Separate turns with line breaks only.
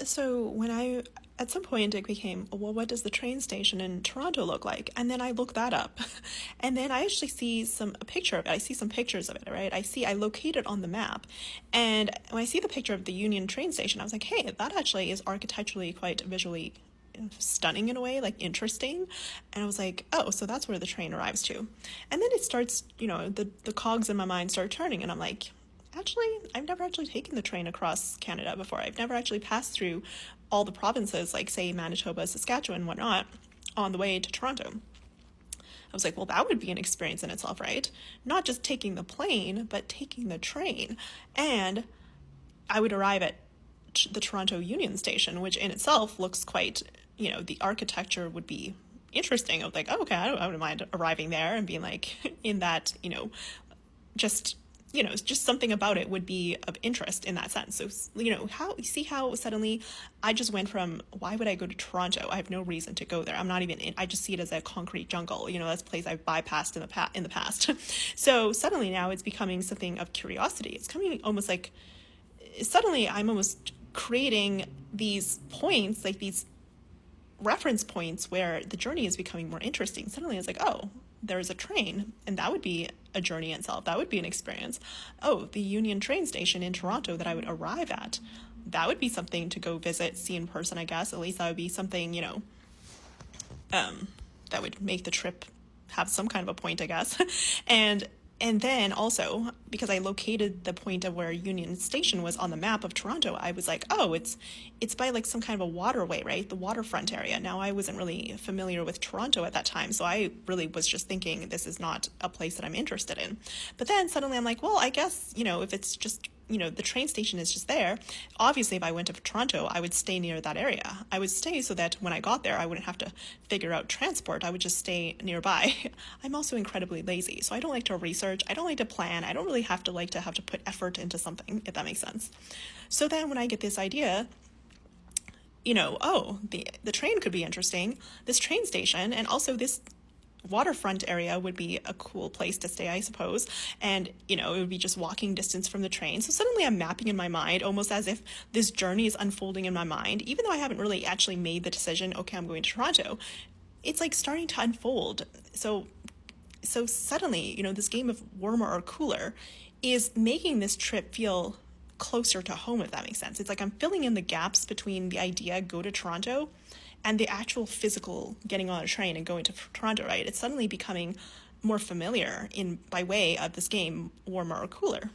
So at some point it became, well, what does the train station in Toronto look like? And then I look that up. And then I actually see a picture of it. I see some pictures of it, right? I locate it on the map. And when I see the picture of the Union train station, I was like, hey, that actually is architecturally quite visually stunning in a way, like interesting. And I was like, oh, so that's where the train arrives to. And then it starts, the cogs in my mind start turning, and I'm like, actually, I've never actually taken the train across Canada before. I've never actually passed through all the provinces, like, say, Manitoba, Saskatchewan, whatnot, on the way to Toronto. I was like, well, that would be an experience in itself, right? Not just taking the plane, but taking the train. And I would arrive at the Toronto Union Station, which in itself looks quite, the architecture would be interesting. I was like, oh, okay, I wouldn't mind arriving there and being like in that, just just something about it would be of interest in that sense. So, how suddenly I just went from, why would I go to Toronto? I have no reason to go there. I'm not even I just see it as a concrete jungle. That's a place I've bypassed in the past. So suddenly now it's becoming something of curiosity. It's coming almost like, suddenly I'm almost creating these points, like these reference points where the journey is becoming more interesting. Suddenly it's like, oh, there's a train, and that would be a journey in itself. That would be an experience. Oh, the Union train station in Toronto that I would arrive at. That would be something to go visit, see in person, I guess. At least that would be something, that would make the trip have some kind of a point, I guess. And then also, because I located the point of where Union Station was on the map of Toronto, I was like, oh, it's by like some kind of a waterway, right? The waterfront area. Now, I wasn't really familiar with Toronto at that time, so I really was just thinking this is not a place that I'm interested in. But then suddenly I'm like, well, I guess, if it's just, the train station is just there. Obviously, if I went to Toronto, I would stay near that area. I would stay so that when I got there, I wouldn't have to figure out transport. I would just stay nearby. I'm also incredibly lazy, so I don't like to research. I don't like to plan. I don't really have to put effort into something, if that makes sense. So then when I get this idea, oh, the train could be interesting, this train station, and also this waterfront area would be a cool place to stay, I suppose. And, it would be just walking distance from the train. So suddenly I'm mapping in my mind, almost as if this journey is unfolding in my mind, even though I haven't really actually made the decision, okay, I'm going to Toronto. It's like starting to unfold. So suddenly, this game of warmer or cooler is making this trip feel closer to home, if that makes sense. It's like I'm filling in the gaps between the idea, go to Toronto, and the actual physical getting on a train and going to Toronto, right? It's suddenly becoming more familiar by way of this game, warmer or cooler.